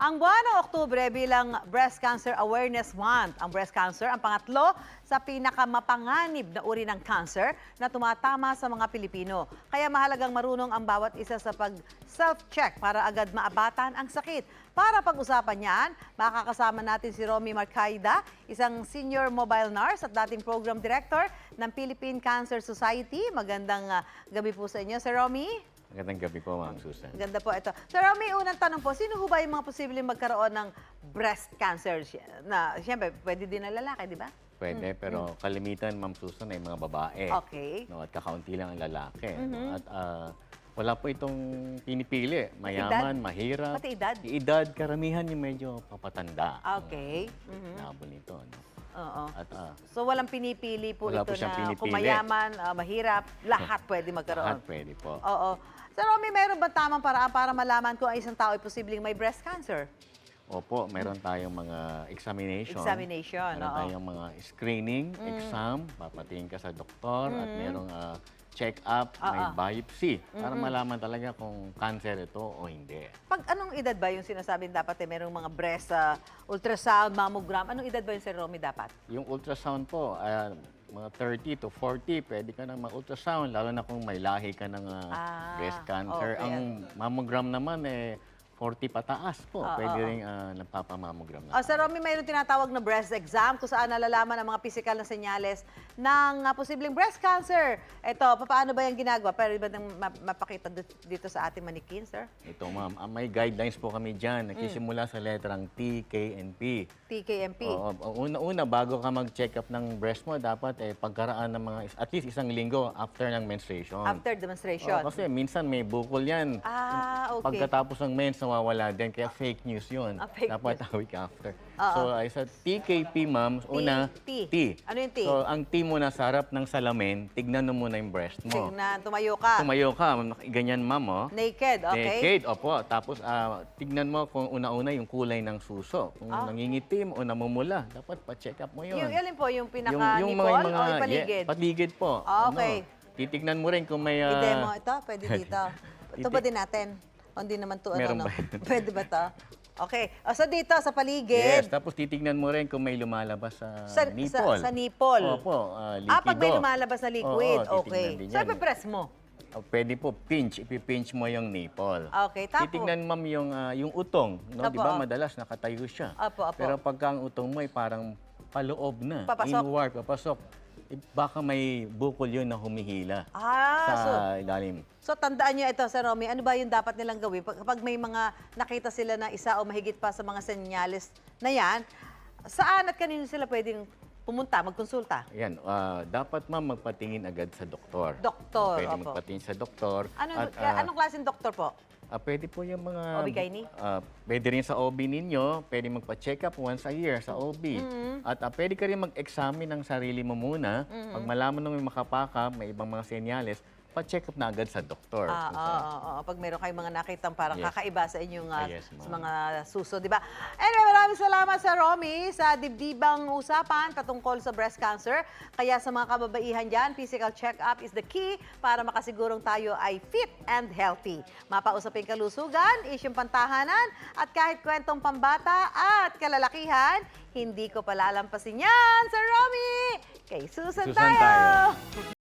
Ang buwan ng Oktubre bilang Breast Cancer Awareness Month. Ang breast cancer ang pangatlo sa pinakamapanganib na uri ng cancer na tumatama sa mga Pilipino. Kaya mahalagang marunong ang bawat isa sa pag-self-check para agad maabatan ang sakit. Para pag-usapan yan, makakasama natin si Romy Marcaida, isang senior mobile nurse at dating program director ng Philippine Cancer Society. Magandang gabi po sa inyo, Sir Romy. Magandang gabi po, Ma'am Susan. Ganda po ito. Sir Romy, unang tanong po, sino ho ba yung mga posibleng magkaroon ng breast cancer? Na, siyempre, pwede din na lalaki, di ba? Pwede, pero kalimitan, Ma'am Susan, ay mga babae. Okay. No, at kakaunti lang ang lalaki. No? At wala po itong pinipili. Mayaman, mahirap. Pati edad? Edad, karamihan yung medyo papatanda. Okay. Nabol nito. No? Oo. At So, walang pinipili po wala ito po siyang na pinipili. kung mayaman, mahirap, lahat pwede magkaroon. lahat pwede po. Oo. Sir Romy, mayroon ba tamang paraan para malaman kung ang isang tao ay posibleng may breast cancer? Opo, meron tayong mga examination. Examination, Meron oo. tayong mga screening, exam, papatingin ka sa doktor, at merong check-up, may biopsy, para malaman talaga kung cancer ito o hindi. Pag anong edad ba yung sinasabing dapat merong mga breast ultrasound, mammogram? Anong edad ba yung Sir Romy dapat? Yung ultrasound po, mga 30 to 40, pwede ka nang mag-ultrasound, lalo na kung may lahi ka ng breast cancer. okay. Ang mammogram naman, 40 pataas po. Pwede rin nagpapamammogram na. Sir Romy, mayroon tinatawag na breast exam kung saan nalalaman ang mga physical na senyales ng posibleng breast cancer. Ito, paano ba yung ginagawa? Pwede ba nang mapakita dito sa ating manikin, sir? Ito, ma'am. May guidelines po kami dyan. Nagsisimula sa letrang T, K, and P. TKMP. Una-una, bago ka mag-check up ng breast mo, dapat pagkaraan ng mga, at least isang linggo after ng menstruation. After demonstration. Kasi minsan may bukol yan. Okay. Pagkatapos ng mens, nawawala din. Kaya fake news yun. Fake Dapat a week after. So, sa TKP, ma'am, una, T. T. Ano yung T? So, ang T muna sa harap ng salamin, tignan mo muna yung breast mo. Tignan, tumayo ka. Tumayo ka, ganyan, ma'am, oh. Naked, okay. Naked, opo. Tapos, tignan mo kung una-una yung kulay ng suso. Kung nangingitim o namumula, dapat pa-check up mo yun. Yung alin po, yung pinaka-nipple o yung paligid? Paligid po. Okay. Titignan mo rin kung may... I-demo ito, pwede dito. Ito ba din natin? O hindi naman to, Meron ano, no? ba yun? Pwede ba to? Okay. So dito, sa paligid. Yes, tapos titignan mo rin kung may lumalabas sa Sa nipple. Sa nipple. Opo, liquido. Pag may lumalabas na liquid, Oo, okay. titignan din So, yan. ipipress mo. Pwede po, ipipinch mo yung nipple. Okay, tapos? Titignan, ma'am, yung utong. No? Di ba Opo. madalas nakatayo siya? Opo. Pero pagka ang utong mo ay parang paloob na. Papasok. Inward, papasok. Baka may bukol yun na humihila sa ilalim. So, tandaan nyo ito, Sir Romy, ano ba yung dapat nilang gawin? Kapag may mga nakita sila na isa o mahigit pa sa mga senyales na yan, saan at kanino sila pwedeng pumunta, magkonsulta? Ayan, dapat, ma'am, magpatingin agad sa doktor. Doktor, Pwede opo. magpatingin sa doktor. Anong klaseng doktor po? Pwede po yung mga... OB-GYN? Pwede rin sa OB ninyo. Pwede magpa-check up once a year sa OB. At pwede ka rin mag-examine ng sarili mo muna. Pag malaman mo may makapaka, may ibang mga senyales, pa-check up na agad sa doktor. Pag meron kayong mga nakitang parang Yes. kakaiba sa inyong Yes, sa ma'am. mga suso, di ba? Anyway, maraming salamat sa Romy sa dibdibang usapan patungkol sa breast cancer. Kaya sa mga kababaihan dyan, physical check-up is the key para makasigurong tayo ay fit and healthy. Mapausaping kalusugan, isyong pantahanan, at kahit kwentong pambata at kalalakihan, hindi ko palalampasin yan, Sir Romy! Kay Susan Susan tayo! tayo.